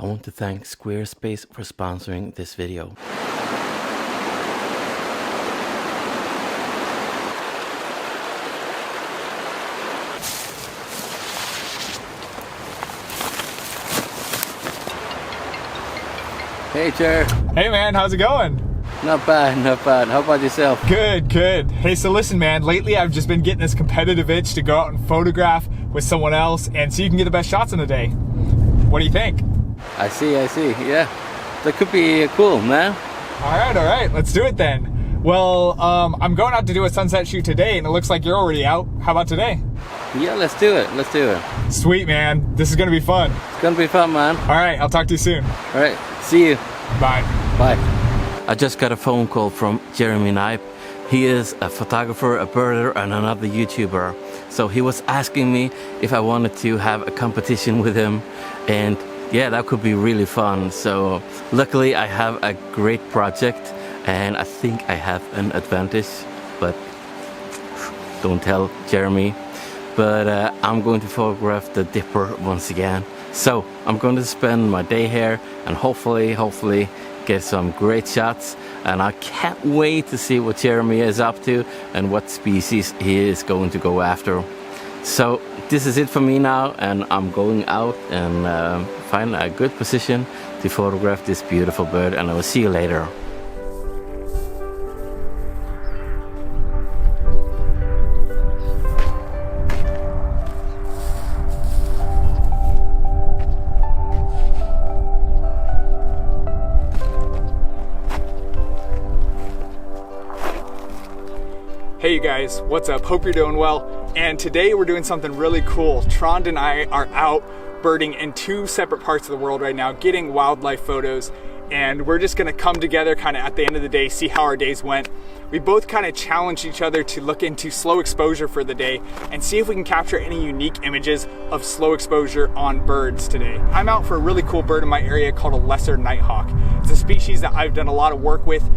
I want to thank Squarespace for sponsoring this video. Hey, Jer. Hey, man, how's it going? Not bad, not bad. How about yourself? Good, good. Hey, so listen, man, lately I've just been getting this competitive itch to go out and photograph with someone else and see who can get the best shots in a day. What do you think? I see. Yeah, that could be cool, man. All right, let's do it then. Well, I'm going out to do a sunset shoot today, and it looks like you're already out. How about today? Yeah, let's do it. Sweet, man. This is gonna be fun. It's gonna be fun, man. All right, I'll talk to you soon. All right, see you. Bye. Bye. I just got a phone call from Jeremy Neipp. He is a photographer, a birder, and another YouTuber. So he was asking me if I wanted to have a competition with him, and yeah, that could be really fun. So luckily I have a great project, and I think I have an advantage, but don't tell Jeremy. But I'm going to photograph the Dipper once again. So I'm going to spend my day here and hopefully get some great shots. And I can't wait to see what Jeremy is up to and what species he is going to go after. So this is it for me now, and I'm going out and find a good position to photograph this beautiful bird, and I will see you later. Hey you guys, what's up? Hope you're doing well. And today we're doing something really cool. Trond and I are out birding in two separate parts of the world right now, getting wildlife photos. And we're just gonna come together kind of at the end of the day, see how our days went. We both kind of challenged each other to look into slow exposure for the day and see if we can capture any unique images of slow exposure on birds today. I'm out for a really cool bird in my area called a lesser nighthawk. It's a species that I've done a lot of work with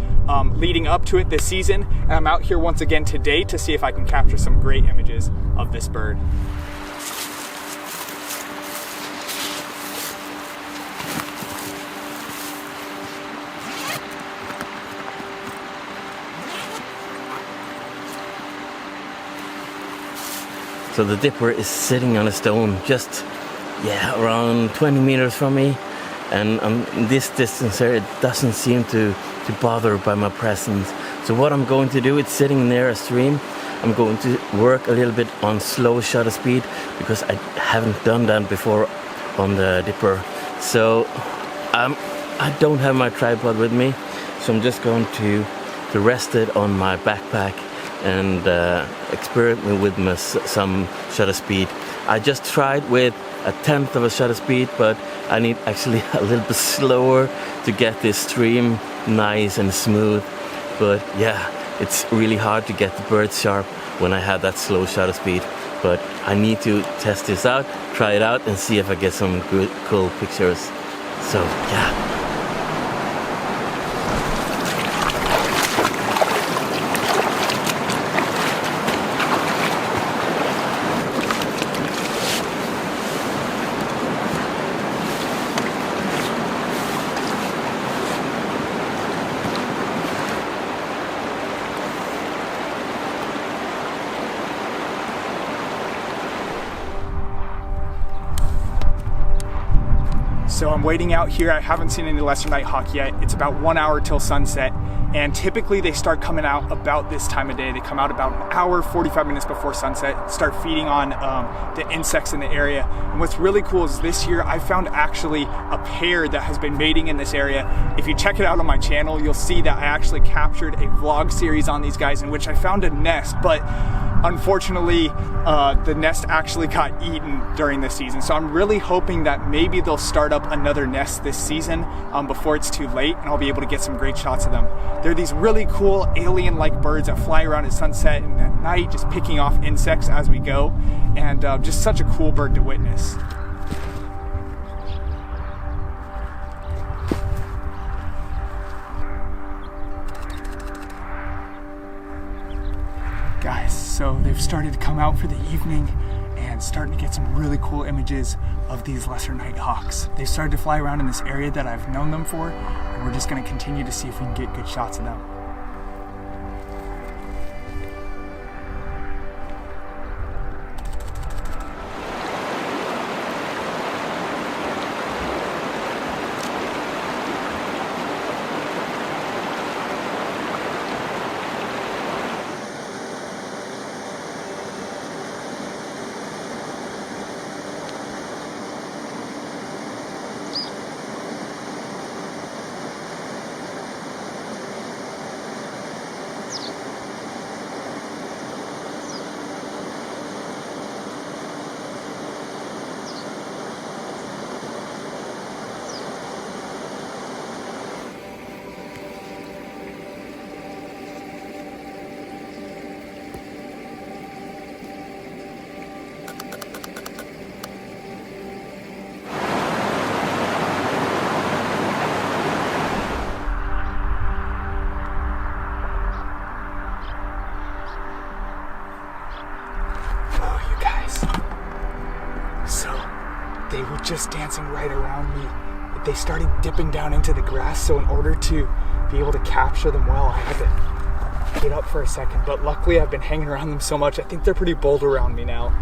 leading up to it this season, and I'm out here once again today to see if I can capture some great images of this bird. So the Dipper is sitting on a stone just, around 20 meters from me. And on this distance here, it doesn't seem to bother by my presence. So what I'm going to do, it's sitting near a stream. I'm going to work a little bit on slow shutter speed because I haven't done that before on the Dipper. So I don't have my tripod with me. So I'm just going to rest it on my backpack and experiment with some shutter speed. I just tried with 1/10 of a shutter speed, but I need actually a little bit slower to get this stream nice and smooth. But yeah, it's really hard to get the birds sharp when I have that slow shutter speed. But I need to test this out, try it out, and see if I get some good, cool pictures. So yeah. So I'm waiting out here. I haven't seen any lesser nighthawk yet. It's about 1 hour till sunset, and typically they start coming out about this time of day. They come out about an hour, 45 minutes before sunset, start feeding on the insects in the area. And what's really cool is this year I found actually a pair that has been mating in this area. If you check it out on my channel, you'll see that I actually captured a vlog series on these guys in which I found a nest, but unfortunately, the nest actually got eaten during this season. So I'm really hoping that maybe they'll start up another nest this season before it's too late, and I'll be able to get some great shots of them. They're these really cool alien-like birds that fly around at sunset and at night, just picking off insects as we go, and just such a cool bird to witness. Guys, so they've started to come out for the evening and starting to get some really cool images of these lesser nighthawks. They started to fly around in this area that I've known them for, and we're just going to continue to see if we can get good shots of them. They were just dancing right around me. They started dipping down into the grass, so in order to be able to capture them well, I had to get up for a second. But luckily I've been hanging around them so much, I think they're pretty bold around me now.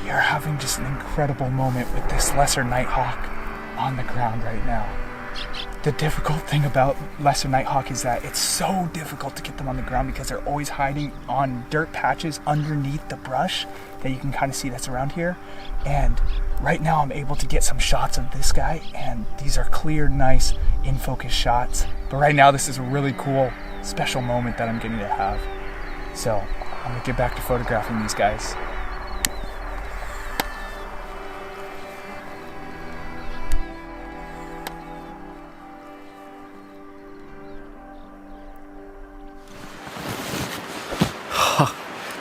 We are having just an incredible moment with this lesser nighthawk on the ground right now. The difficult thing about lesser nighthawk is that it's so difficult to get them on the ground because they're always hiding on dirt patches underneath the brush that you can kind of see that's around here. And right now I'm able to get some shots of this guy, and these are clear, nice, in focus shots. But right now this is a really cool, special moment that I'm getting to have. So I'm gonna get back to photographing these guys.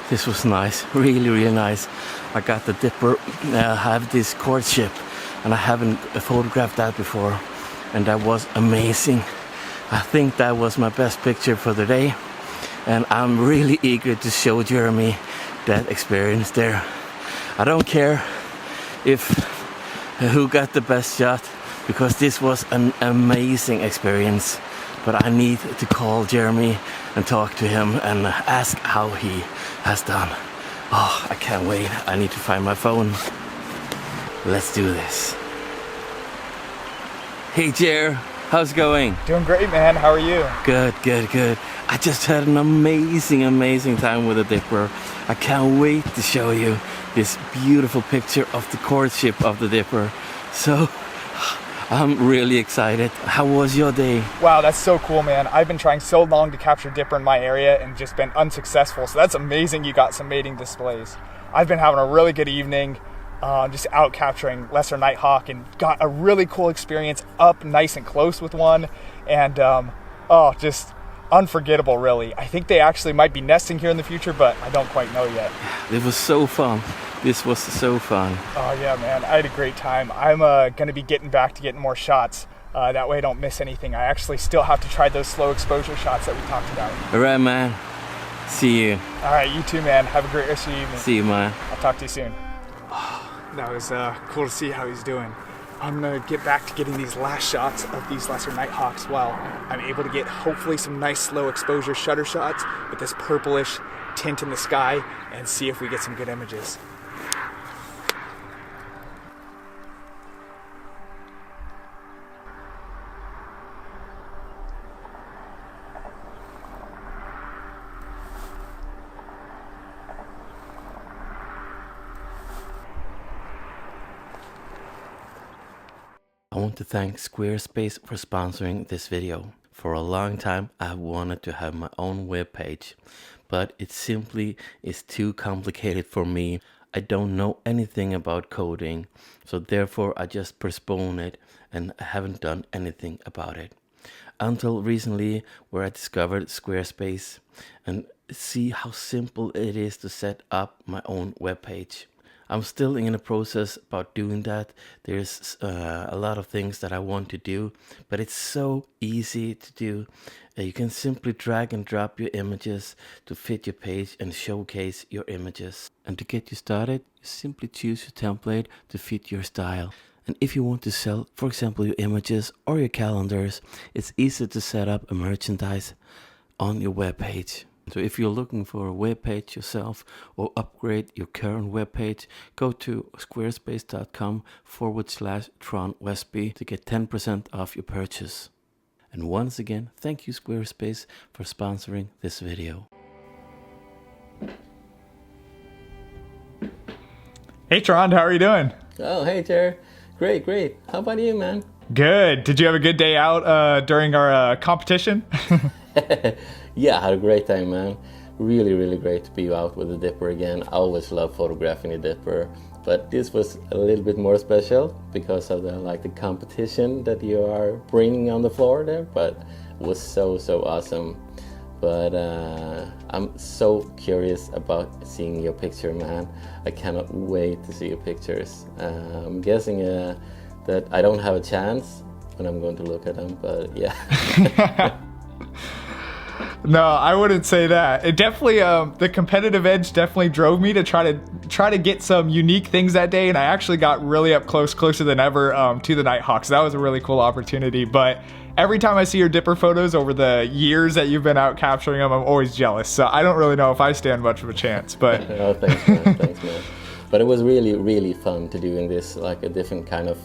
This was nice, really nice. I got the dipper, have this courtship, and I haven't photographed that before, and that was amazing. I think that was my best picture for the day, and I'm really eager to show Jeremy that experience there. I don't care if who got the best shot, because this was an amazing experience. But I need to call Jeremy and talk to him and ask how he has done. Oh, I can't wait. I need to find my phone. Let's do this. Hey Jer, how's it going? Doing great, man. How are you? Good. I just had an amazing time with the dipper. I can't wait to show you this beautiful picture of the courtship of the dipper. So I'm really excited. How was your day? Wow, that's so cool, man. I've been trying so long to capture dipper in my area and just been unsuccessful. So that's amazing you got some mating displays. I've been having a really good evening, just out capturing lesser nighthawk, and got a really cool experience up nice and close with one. And just unforgettable, really. I think they actually might be nesting here in the future, but I don't quite know yet. It was so fun. This was so fun. Oh yeah, man, I had a great time. I'm gonna be getting back to getting more shots. That way I don't miss anything. I actually still have to try those slow exposure shots that we talked about. All right, man. See you. All right, you too, man. Have a great rest of your evening. See you, man. I'll talk to you soon. That was cool to see how he's doing. I'm gonna get back to getting these last shots of these lesser nighthawks while I'm able to get hopefully some nice slow exposure shutter shots with this purplish tint in the sky, and see if we get some good images. I want to thank Squarespace for sponsoring this video. For a long time I have wanted to have my own webpage, but it simply is too complicated for me. I don't know anything about coding, so therefore I just postpone it and I haven't done anything about it. until recently where I discovered Squarespace and see how simple it is to set up my own webpage. I'm still in the process about doing that. There's a lot of things that I want to do, but it's so easy to do. You can simply drag and drop your images to fit your page and showcase your images. And to get you started, you simply choose your template to fit your style. And if you want to sell, for example, your images or your calendars, it's easy to set up a merchandise on your webpage. So if you're looking for a web page yourself or upgrade your current web page, go to squarespace.com/Trond Westby to get 10% off your purchase. And once again, thank you Squarespace for sponsoring this video. Hey Trond, how are you doing? Oh, hey Jer. Great. How about you, man? Good. Did you have a good day out during our competition? Yeah, I had a great time, man. Really great to be out with the dipper again. I always love photographing the dipper, but this was a little bit more special because of the competition that you are bringing on the floor there. But it was so awesome. But I'm so curious about seeing your picture, man. I cannot wait to see your pictures. I'm guessing that I don't have a chance when I'm going to look at them, but yeah. No, I wouldn't say that. It definitely, the competitive edge definitely drove me to try to get some unique things that day, and I actually got really up closer than ever to the Nighthawk. So that was a really cool opportunity. But every time I see your dipper photos over the years that you've been out capturing them, I'm always jealous. So I don't really know if I stand much of a chance. But oh, thanks, man. But it was really fun to doing this, like a different kind of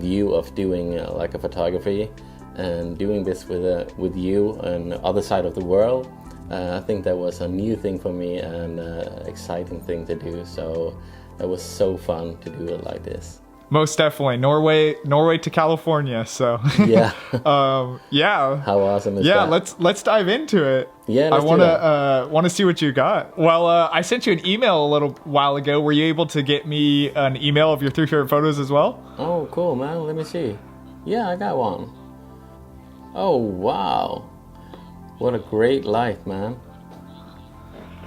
view of doing like a photography. And doing this with you on the other side of the world, I think that was a new thing for me and exciting thing to do. So it was so fun to do it like this. Most definitely, Norway to California. So yeah, yeah. How awesome is that? Yeah, let's dive into it. Yeah, I want to see what you got. Well, I sent you an email a little while ago. Were you able to get me an email of your 3 favorite photos as well? Oh, cool, man. Let me see. Yeah, I got one. Oh wow, what a great light, man.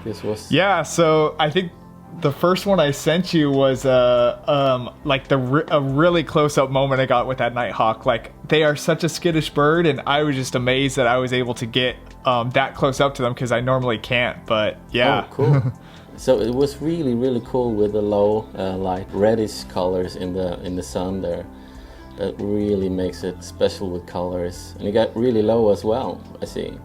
This was... Yeah, so I think the first one I sent you was a really close-up moment I got with that Nighthawk. Like, they are such a skittish bird, and I was just amazed that I was able to get that close up to them because I normally can't, but yeah. Oh, cool. So it was really cool with the low light reddish colors in the sun there. That really makes it special with colors. And it got really low as well, I see.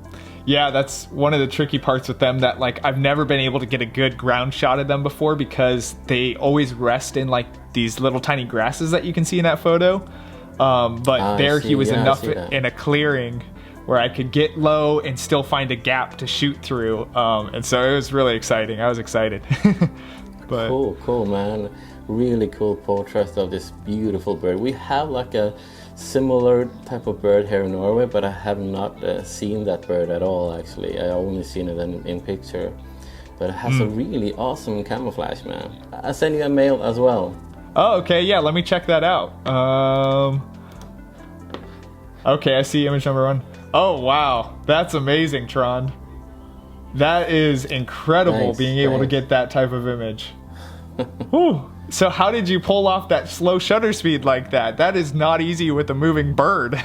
Yeah, that's one of the tricky parts with them, that like I've never been able to get a good ground shot of them before because they always rest in like these little tiny grasses that you can see in that photo. But there he was enough in a clearing where I could get low and still find a gap to shoot through. And so it was really exciting. I was excited. But Cool, man. Really cool portrait of this beautiful bird. We have like a similar type of bird here in Norway, but I have not seen that bird at all, actually. I only seen it in picture. But it has a really awesome camouflage, man. I sent you a mail as well. Oh, okay, yeah, let me check that out. Okay, I see image number 1. Oh, wow, that's amazing, Trond. That is incredible, being able to get that type of image. Whew. So how did you pull off that slow shutter speed like that? That is not easy with a moving bird.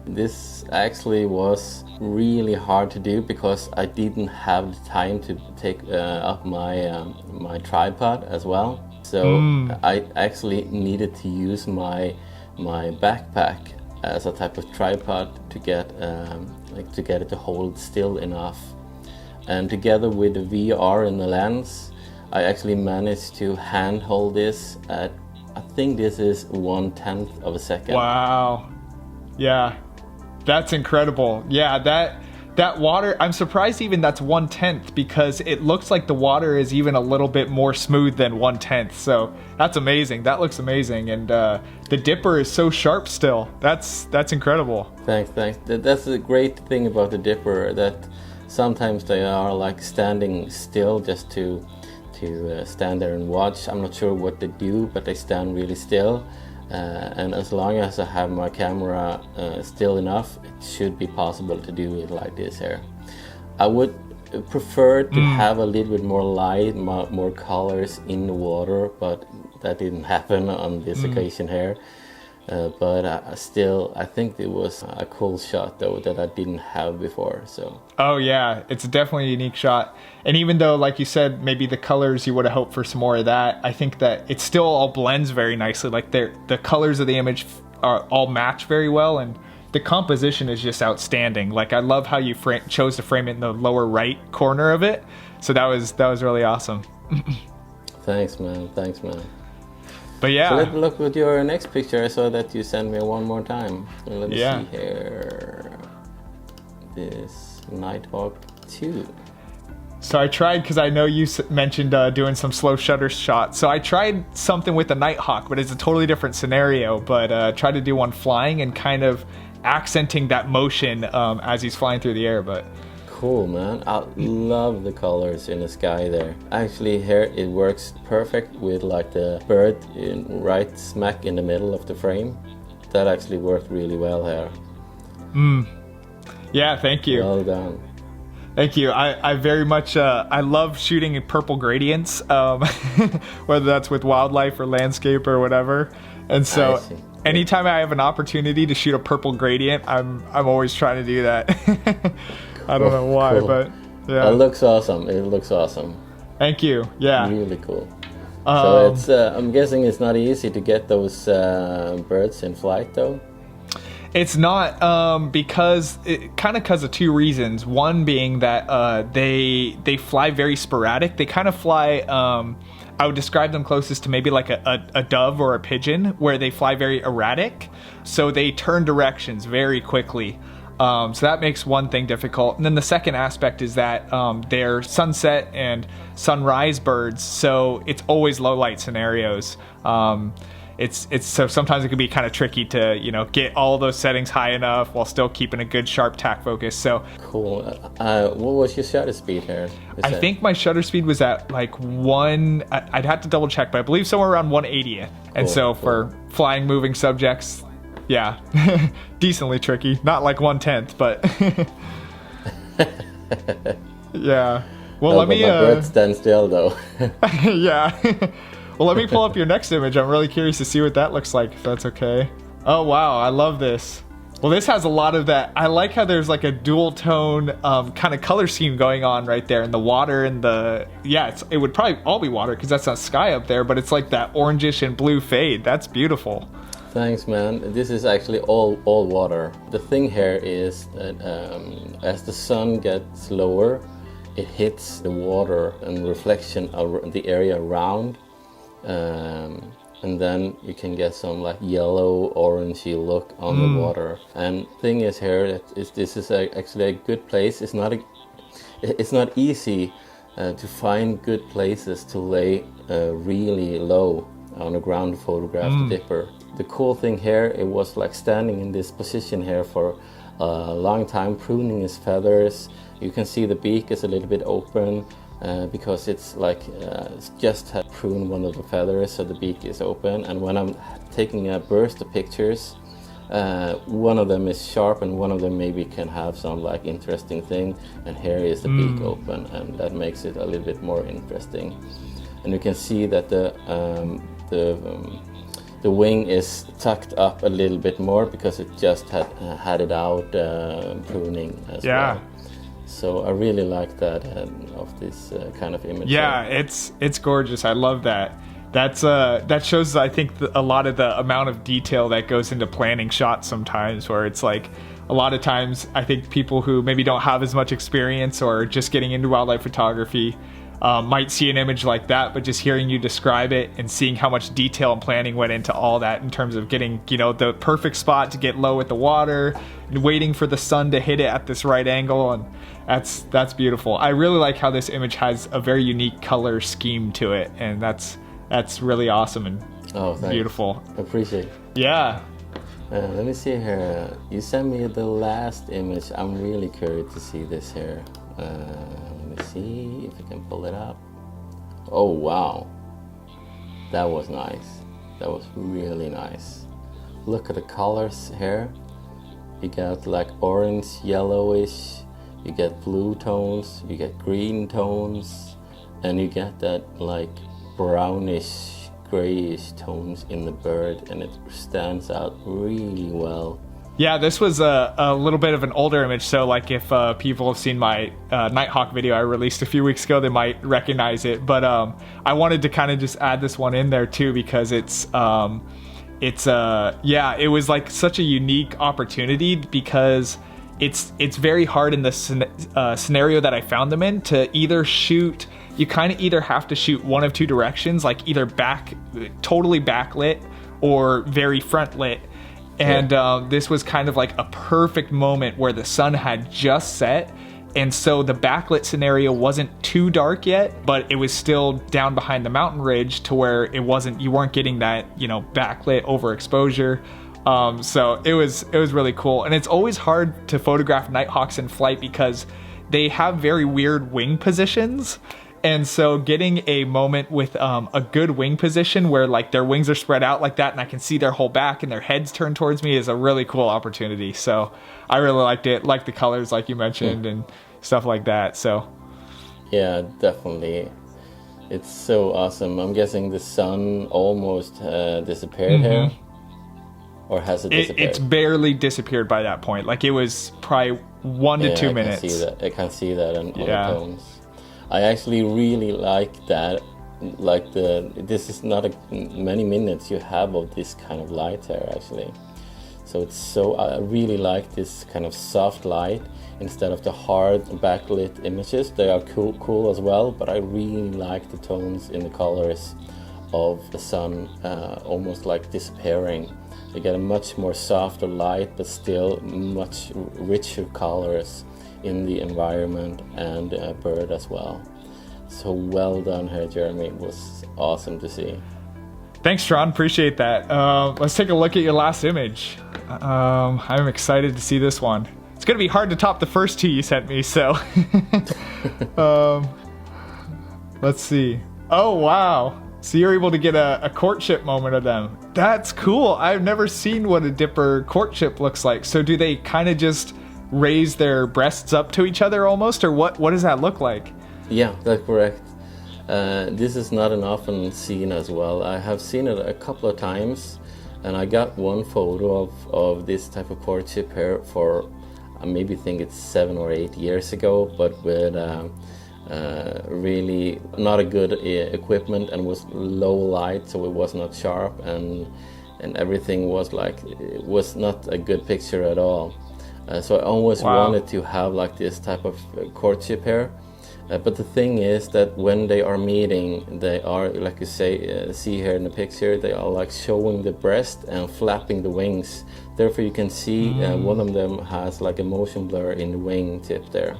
This actually was really hard to do because I didn't have the time to take up my tripod as well. So I actually needed to use my backpack as a type of tripod to get it to hold still enough. And together with the VR in the lens, I actually managed to hand hold this at, I think this is 1/10 of a second. Wow. Yeah, that's incredible. Yeah, that water, I'm surprised even that's 1/10 because it looks like the water is even a little bit more smooth than 1/10. So that's amazing. That looks amazing. And the dipper is so sharp still. That's incredible. Thanks. That's the great thing about the dipper, that sometimes they are like standing still just to stand there and watch. I'm not sure what they do, but they stand really still. and as long as I have my camera still enough, it should be possible to do it like this here. I would prefer to have a little bit more light, more colors in the water, but that didn't happen on this occasion here. But I think it was a cool shot though that I didn't have before. So. Oh yeah, it's definitely a unique shot. And even though, like you said, maybe the colors you would have hoped for some more of that, I think that it still all blends very nicely. Like the colors of the image are all match very well, and the composition is just outstanding. Like I love how you chose to frame it in the lower right corner of it. So that was really awesome. Thanks, man. Thanks, man. But yeah. So let's look at your next picture. I saw that you sent me one more time. Let me see here. This Nighthawk 2. So I tried, because I know you mentioned doing some slow shutter shots. So I tried something with the Nighthawk, but it's a totally different scenario. But tried to do one flying and kind of accenting that motion as he's flying through the air. But cool, man. I love the colors in the sky there. Actually here it works perfect with like the bird right smack in the middle of the frame. That actually worked really well here. Yeah, thank you. Well done. Thank you. I very much, I love shooting in purple gradients, whether that's with wildlife or landscape or whatever. And so anytime I have an opportunity to shoot a purple gradient, I'm always trying to do that. I don't know why, cool. But yeah. It looks awesome. It looks awesome. Thank you. Yeah. Really cool. So it's, I'm guessing it's not easy to get those birds in flight though? It's not, because of two reasons. One being that they fly very sporadic. They kind of fly, I would describe them closest to maybe like a dove or a pigeon, where they fly very erratic. So they turn directions very quickly. So that makes one thing difficult. And then the second aspect is that they're sunset and sunrise birds, so it's always low light scenarios. It's so sometimes it can be kind of tricky to get all those settings high enough while still keeping a good sharp tack focus. So cool. What was your shutter speed here? I think my shutter speed was at like I'd have to double check, but I believe somewhere around 1/80th. And so for flying moving subjects, yeah, decently tricky. Not like 1/10, but yeah. Well, let me. My bird stand still though. Yeah. Well, let me pull up your next image. I'm really curious to see what that looks like, if that's okay. Oh wow, I love this. Well, this has a lot of that. I like how there's like a dual tone kind of color scheme going on right there in the water and it would probably all be water because that's not sky up there, but it's like that orangish and blue fade. That's beautiful. Thanks, man. This is actually all water. The thing here is that as the sun gets lower, it hits the water and reflection of the area around, and then you can get some like yellow orangey look on the water. And thing is here that this is actually a good place. It's not easy to find good places to lay really low on the ground to photograph the dipper. The cool thing here, it was like standing in this position here for a long time, pruning his feathers. You can see the beak is a little bit open because it's like just had pruned one of the feathers, so the beak is open. And when I'm taking a burst of pictures, one of them is sharp and one of them maybe can have some like interesting thing. And here is the beak open, and that makes it a little bit more interesting. And you can see that the wing is tucked up a little bit more because it just had it out pruning as well. So I really like that of this kind of image. Yeah, it's gorgeous. I love that. That shows, I think, a lot of the amount of detail that goes into planning shots sometimes, where it's like a lot of times I think people who maybe don't have as much experience or just getting into wildlife photography might see an image like that, but just hearing you describe it and seeing how much detail and planning went into all that in terms of getting, the perfect spot to get low with the water and waiting for the sun to hit it at this right angle. And that's beautiful. I really like how this image has a very unique color scheme to it. And that's really awesome and beautiful. Appreciate it. Yeah. Let me see here. You sent me the last image. I'm really curious to see this here. Let me see if I can pull it up. Oh wow, that was nice. That was really nice. Look at the colors here. You got like orange, yellowish, you get blue tones, you get green tones, and you get that like brownish, grayish tones in the bird, and it stands out really well. Yeah, this was a little bit of an older image, so like if people have seen my Nighthawk video I released a few weeks ago, they might recognize it. But I wanted to kind of just add this one in there too, because it was like such a unique opportunity, because it's very hard in the scenario that I found them in to either shoot. You kind of either have to shoot one of two directions, like either totally backlit or very front lit. And this was kind of like a perfect moment where the sun had just set. And so the backlit scenario wasn't too dark yet, but it was still down behind the mountain ridge to where you weren't getting that, backlit overexposure. So it was really cool. And it's always hard to photograph Nighthawks in flight because they have very weird wing positions. And so getting a moment with a good wing position where like their wings are spread out like that and I can see their whole back and their heads turned towards me is a really cool opportunity. So I really liked it, like the colors like you mentioned and stuff like that. So yeah, definitely. It's so awesome. I'm guessing the sun almost disappeared here. Or has it disappeared? It's barely disappeared by that point. Like it was probably 1 to 2 minutes. I can see that on the tones. I actually really like that. Like this is not many minutes you have of this kind of light here actually. So I really like this kind of soft light instead of the hard backlit images. They are cool as well, but I really like the tones in the colors of the sun almost like disappearing. You get a much more softer light, but still much richer colors in the environment and bird as well. So well done here, Jeremy. It was awesome to see. Thanks, Trond. Appreciate that. Let's take a look at your last image. I'm excited to see this one. It's going to be hard to top the first two you sent me, so... let's see. Oh, wow. So you're able to get a courtship moment of them. That's cool. I've never seen what a dipper courtship looks like. So do they kind of just raise their breasts up to each other almost, or what does that look like? Yeah, that's correct. This is not an often seen as well. I have seen it a couple of times, and I got one photo of this type of courtship here for I maybe think it's 7 or 8 years ago, but with really not a good equipment and was low light, so it was not sharp, and everything was like, it was not a good picture at all. So I always wanted to have like this type of courtship here. But the thing is that when they are meeting, they are, like you say, see here in the picture, they are like showing the breast and flapping the wings. Therefore you can see one of them has like a motion blur in the wing tip there,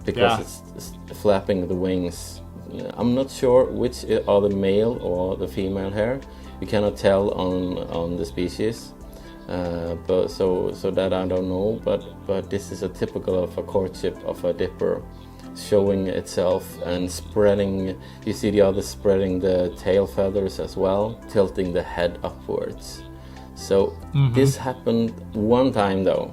because it's flapping the wings. I'm not sure which are the male or the female here. You cannot tell on the species. But so that I don't know, but this is a typical of a courtship of a dipper, showing itself and spreading. You see the other spreading the tail feathers as well, tilting the head upwards. So this happened one time though.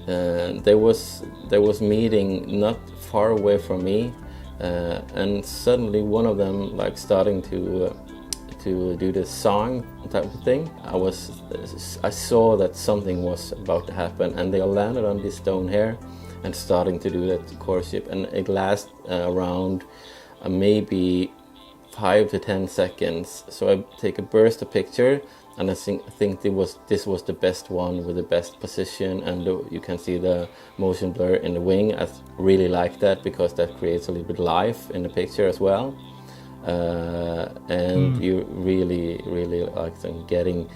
There was meeting not far away from me, and suddenly one of them like starting to do this song type of thing. I saw that something was about to happen, and they landed on this stone here and starting to do that courtship, and it lasts around maybe 5 to 10 seconds. So I take a burst of picture, and I think this was the best one with the best position, and you can see the motion blur in the wing. I really like that because that creates a little bit life in the picture as well. And you really like them getting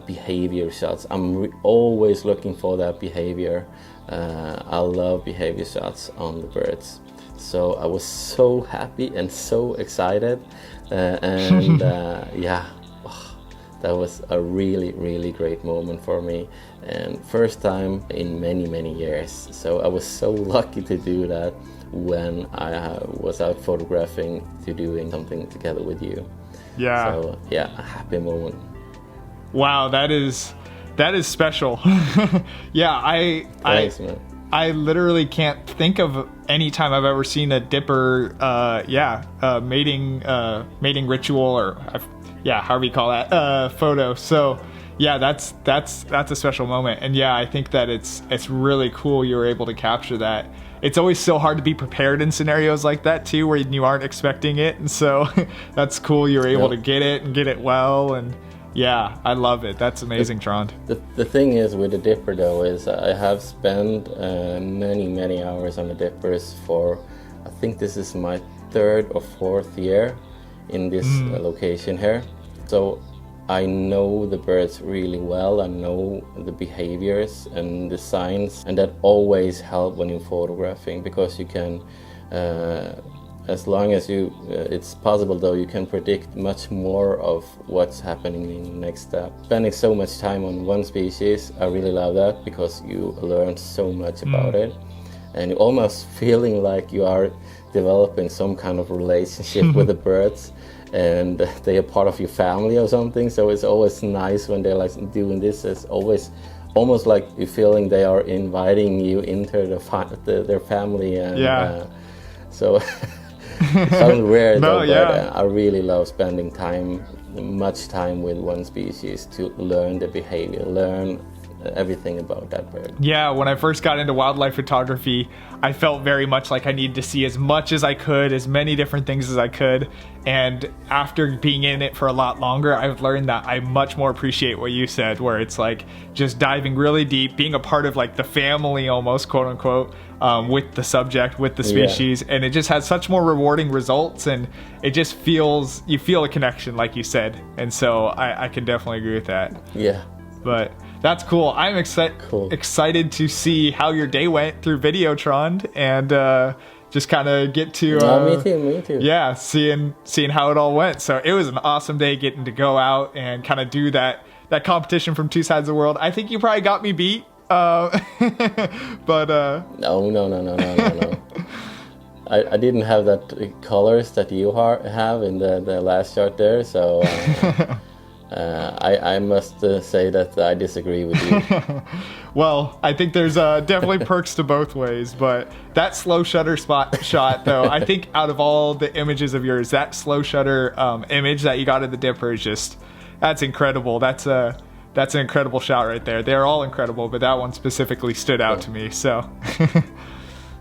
behavior shots. I'm always looking for that behavior. I love behavior shots on the birds. So I was so happy and so excited, and that was a really great moment for me, and first time in many years. So I was so lucky to do that when I was out photographing, to doing something together with you. Yeah. So yeah, a happy moment. Wow, that is special. Yeah, Thanks, man. I literally can't think of any time I've ever seen a dipper, mating ritual, or however you call that, photo. So yeah, that's a special moment. And yeah, I think that it's really cool you were able to capture that. It's always so hard to be prepared in scenarios like that too, where you aren't expecting it. And so that's cool you were able to get it and get it well. And yeah, I love it. That's amazing, Trond. The thing is with the dipper though is I have spent many hours on the dippers for, I think this is my 3rd or 4th year in this location here. So I know the birds really well. I know the behaviors and the signs, and that always help when you're photographing, because you can as long as it's possible though, you can predict much more of what's happening in the next step. Spending so much time on one species, I really love that, because you learn so much about it, and you're almost feeling like you are developing some kind of relationship with the birds, and they are part of your family or something. So it's always nice when they're like doing this. It's always almost like you're feeling they are inviting you into their family, and so it sounds weird, but I really love spending much time with one species to learn the behavior, learn everything about that bird. Yeah, when I first got into wildlife photography, I felt very much like I needed to see as much as I could, as many different things as I could. And after being in it for a lot longer, I've learned that I much more appreciate what you said, where it's like just diving really deep, being a part of like the family almost, quote unquote, with the subject, with the species. And it just has such more rewarding results, and it just you feel a connection, like you said. And so I can definitely agree with that. Yeah. But that's cool. I'm excited to see how your day went through video, Trond, and just kind of get to me too. Yeah, seeing how it all went. So it was an awesome day getting to go out and kind of do that competition from two sides of the world. I think you probably got me beat, but no. I didn't have that colors that you have in the last shot there, so I must say that I disagree with you. Well, I think there's definitely perks to both ways, but that slow shutter shot, though, I think out of all the images of yours, that slow shutter image that you got of the dipper is that's incredible. That's an incredible shot right there. They're all incredible, but that one specifically stood out to me. So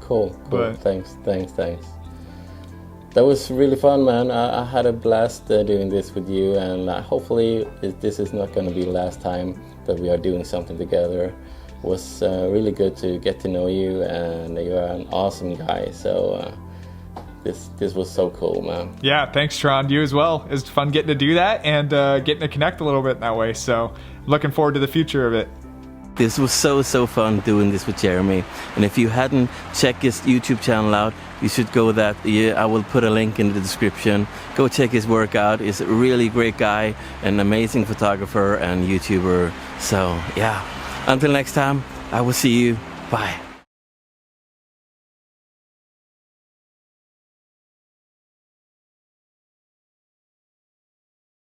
cool. Thanks. That was really fun, man. I had a blast doing this with you, and hopefully this is not going to be the last time that we are doing something together. It was really good to get to know you, and you are an awesome guy. So this was so cool, man. Yeah, thanks, Trond. You as well. It was fun getting to do that and getting to connect a little bit in that way. So looking forward to the future of it. This was so fun doing this with Jeremy, and if you hadn't checked his YouTube channel out, you should go that. I will put a link in the description. Go check his work out. He's a really great guy, an amazing photographer and YouTuber. So yeah, until next time, I will see you. Bye.